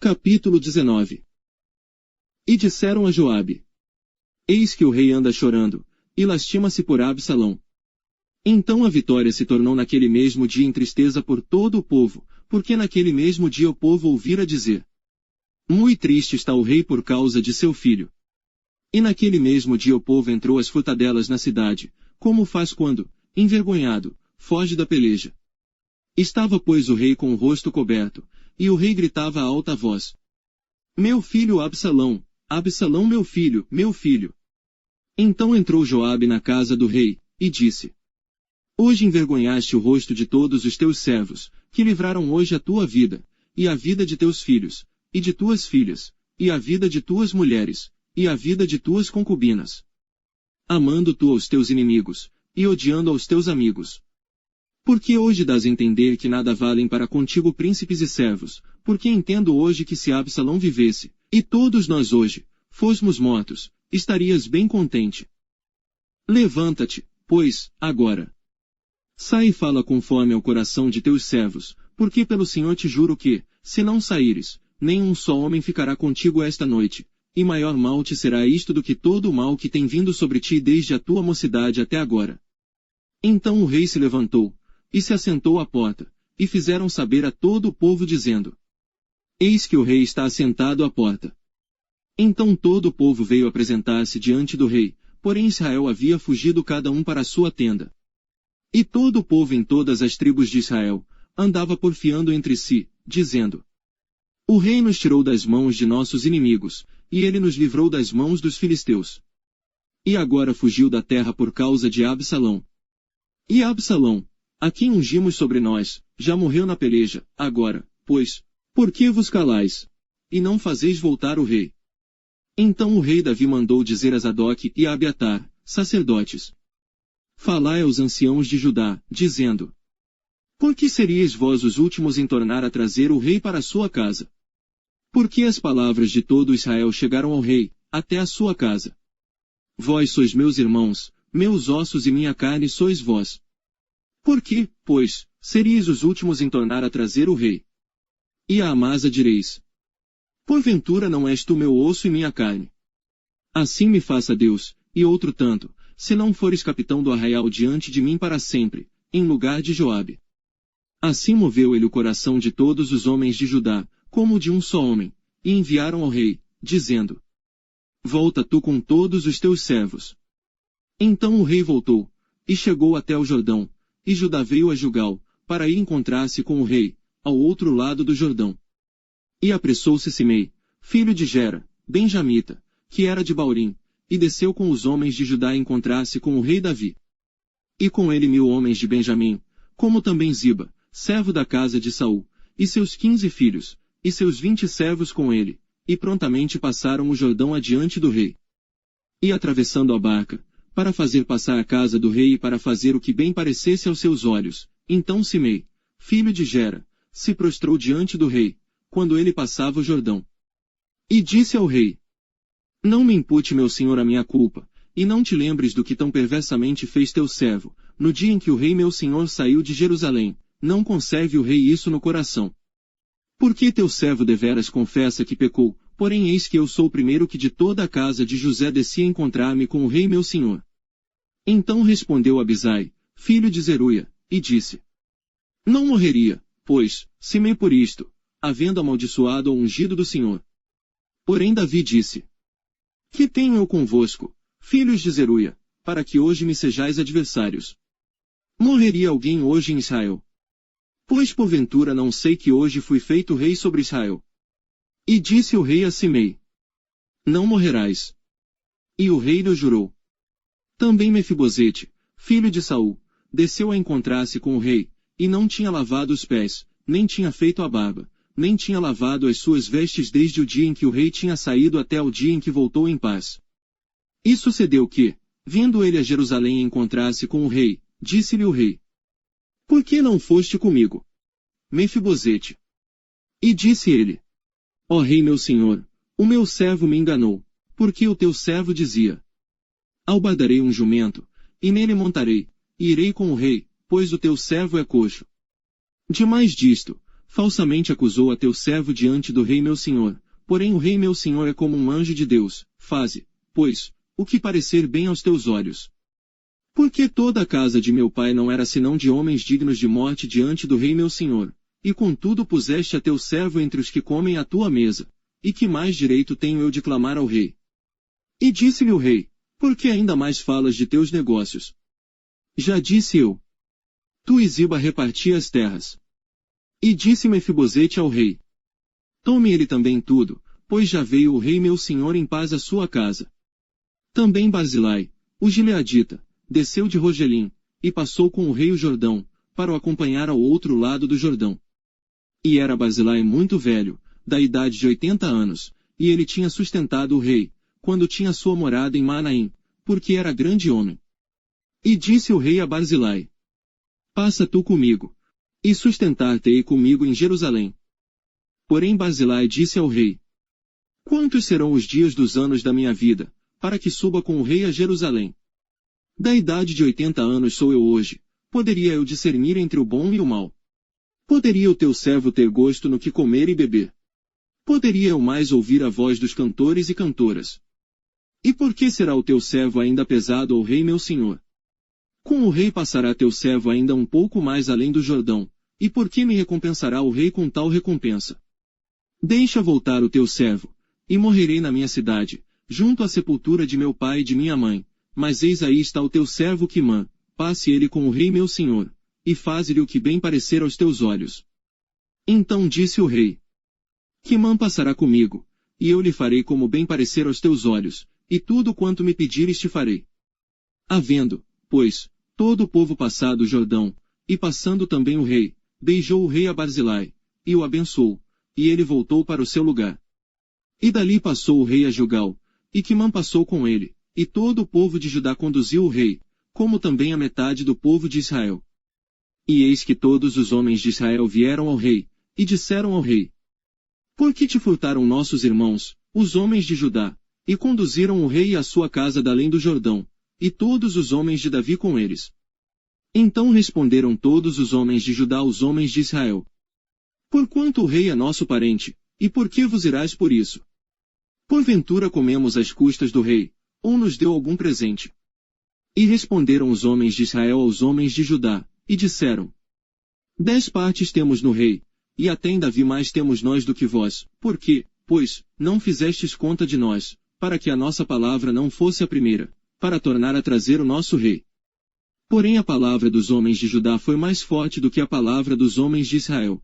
Capítulo 19. E disseram a Joabe: Eis que o rei anda chorando, e lastima-se por Absalão. Então a vitória se tornou naquele mesmo dia em tristeza por todo o povo, porque naquele mesmo dia o povo ouvira dizer: Muito triste está o rei por causa de seu filho. E naquele mesmo dia o povo entrou às frutadelas na cidade, como faz quando, envergonhado, foge da peleja. Estava pois o rei com o rosto coberto, e o rei gritava a alta voz: Meu filho Absalão, Absalão meu filho, meu filho. Então entrou Joabe na casa do rei, e disse: Hoje envergonhaste o rosto de todos os teus servos, que livraram hoje a tua vida, e a vida de teus filhos, e de tuas filhas, e a vida de tuas mulheres, e a vida de tuas concubinas. Amando tu aos teus inimigos, e odiando aos teus amigos. Porque hoje dás a entender que nada valem para contigo príncipes e servos, porque entendo hoje que se Absalão vivesse, e todos nós hoje, fôssemos mortos, estarias bem contente. Levanta-te, pois, agora. Sai e fala conforme ao coração de teus servos, porque pelo Senhor te juro que, se não saíres, nem um só homem ficará contigo esta noite, e maior mal te será isto do que todo o mal que tem vindo sobre ti desde a tua mocidade até agora. Então o rei se levantou, e se assentou à porta, e fizeram saber a todo o povo dizendo: Eis que o rei está assentado à porta. Então todo o povo veio apresentar-se diante do rei, porém Israel havia fugido cada um para a sua tenda. E todo o povo em todas as tribos de Israel, andava porfiando entre si, dizendo: O rei nos tirou das mãos de nossos inimigos, e ele nos livrou das mãos dos filisteus. E agora fugiu da terra por causa de Absalão. E Absalão, a quem ungimos sobre nós, já morreu na peleja, agora, pois, por que vos calais? E não fazeis voltar o rei? Então o rei Davi mandou dizer a Zadoque e a Abiatar, sacerdotes: Falai aos anciãos de Judá, dizendo: Por que seríeis vós os últimos em tornar a trazer o rei para a sua casa? Porque as palavras de todo Israel chegaram ao rei, até a sua casa. Vós sois meus irmãos, meus ossos e minha carne sois vós. Por que, pois, seríeis os últimos em tornar a trazer o rei? E a Amasa direis: Porventura não és tu meu osso e minha carne? Assim me faça Deus, e outro tanto, se não fores capitão do arraial diante de mim para sempre, em lugar de Joabe. Assim moveu ele o coração de todos os homens de Judá, como de um só homem, e enviaram ao rei, dizendo: Volta tu com todos os teus servos. Então o rei voltou, e chegou até o Jordão, e Judá veio a Gilgal, para ir encontrar-se com o rei, ao outro lado do Jordão. E apressou-se Simei, filho de Gera, benjamita, que era de Baurim, e desceu com os homens de Judá a encontrar-se com o rei Davi. E com ele 1000 homens de Benjamim, como também Ziba, servo da casa de Saul, e seus 15 filhos, e seus 20 servos com ele, e prontamente passaram o Jordão adiante do rei. E atravessando a barca, para fazer passar a casa do rei e para fazer o que bem parecesse aos seus olhos, então Simei, filho de Gera, se prostrou diante do rei, quando ele passava o Jordão. E disse ao rei: Não me impute meu senhor a minha culpa, e não te lembres do que tão perversamente fez teu servo, no dia em que o rei meu senhor saiu de Jerusalém, não conserve o rei isso no coração. Porque teu servo deveras confessa que pecou, porém eis que eu sou o primeiro que de toda a casa de José desci a encontrar-me com o rei meu senhor. Então respondeu Abisai, filho de Zeruia, e disse: Não morreria, pois, Simei por isto, havendo amaldiçoado ao ungido do Senhor. Porém Davi disse: Que tenho eu convosco, filhos de Zeruia, para que hoje me sejais adversários? Morreria alguém hoje em Israel? Pois porventura não sei que hoje fui feito rei sobre Israel. E disse o rei a Simei: Não morrerás. E o rei lhe jurou. Também Mefibosete, filho de Saul, desceu a encontrar-se com o rei, e não tinha lavado os pés, nem tinha feito a barba, nem tinha lavado as suas vestes desde o dia em que o rei tinha saído até o dia em que voltou em paz. E sucedeu que, vindo ele a Jerusalém encontrar-se com o rei, disse-lhe o rei: Por que não foste comigo, Mefibosete? E disse ele: Ó rei meu senhor, o meu servo me enganou, porque o teu servo dizia: Albardarei um jumento, e nele montarei, e irei com o rei, pois o teu servo é coxo. Demais disto, falsamente acusou a teu servo diante do rei meu senhor, porém o rei meu senhor é como um anjo de Deus, faze, pois, o que parecer bem aos teus olhos. Porque toda a casa de meu pai não era senão de homens dignos de morte diante do rei meu senhor, e contudo puseste a teu servo entre os que comem à tua mesa, e que mais direito tenho eu de clamar ao rei? E disse-lhe o rei, por que ainda mais falas de teus negócios? Já disse eu. Tu e Ziba reparti as terras. E disse Mefibosete ao rei, tome ele também tudo, pois já veio o rei meu senhor em paz à sua casa. Também Barzilai, o gileadita, desceu de Rogelim, e passou com o rei o Jordão, para o acompanhar ao outro lado do Jordão. E era Barzilai muito velho, da idade de 80 anos, e ele tinha sustentado o rei, quando tinha sua morada em Manaim, porque era grande homem. E disse o rei a Barzilai, passa tu comigo, e sustentar-te-ei comigo em Jerusalém. Porém Barzilai disse ao rei, quantos serão os dias dos anos da minha vida, para que suba com o rei a Jerusalém? Da idade de 80 anos sou eu hoje, poderia eu discernir entre o bom e o mal? Poderia o teu servo ter gosto no que comer e beber? Poderia eu mais ouvir a voz dos cantores e cantoras? E por que será o teu servo ainda pesado ao rei meu senhor? Com o rei passará teu servo ainda um pouco mais além do Jordão, e por que me recompensará o rei com tal recompensa? Deixa voltar o teu servo, e morrerei na minha cidade, junto à sepultura de meu pai e de minha mãe, mas eis aí está o teu servo Quimã, passe ele com o rei meu senhor, e faze-lhe o que bem parecer aos teus olhos. Então disse o rei, Quimã passará comigo, e eu lhe farei como bem parecer aos teus olhos, e tudo quanto me pedires te farei. Havendo, pois, todo o povo passado o Jordão, e passando também o rei, beijou o rei a Barzilai, e o abençoou, e ele voltou para o seu lugar. E dali passou o rei a Gilgal, e Quimã passou com ele, e todo o povo de Judá conduziu o rei, como também a metade do povo de Israel. E eis que todos os homens de Israel vieram ao rei, e disseram ao rei, por que te furtaram nossos irmãos, os homens de Judá, e conduziram o rei à sua casa da além do Jordão, e todos os homens de Davi com eles? Então responderam todos os homens de Judá aos homens de Israel, porquanto o rei é nosso parente, e por que vos irás por isso? Porventura comemos às custas do rei, ou nos deu algum presente? E responderam os homens de Israel aos homens de Judá, e disseram, 10 partes temos no rei, e até em Davi mais temos nós do que vós, porque, pois, não fizestes conta de nós, para que a nossa palavra não fosse a primeira, para tornar a trazer o nosso rei. Porém a palavra dos homens de Judá foi mais forte do que a palavra dos homens de Israel.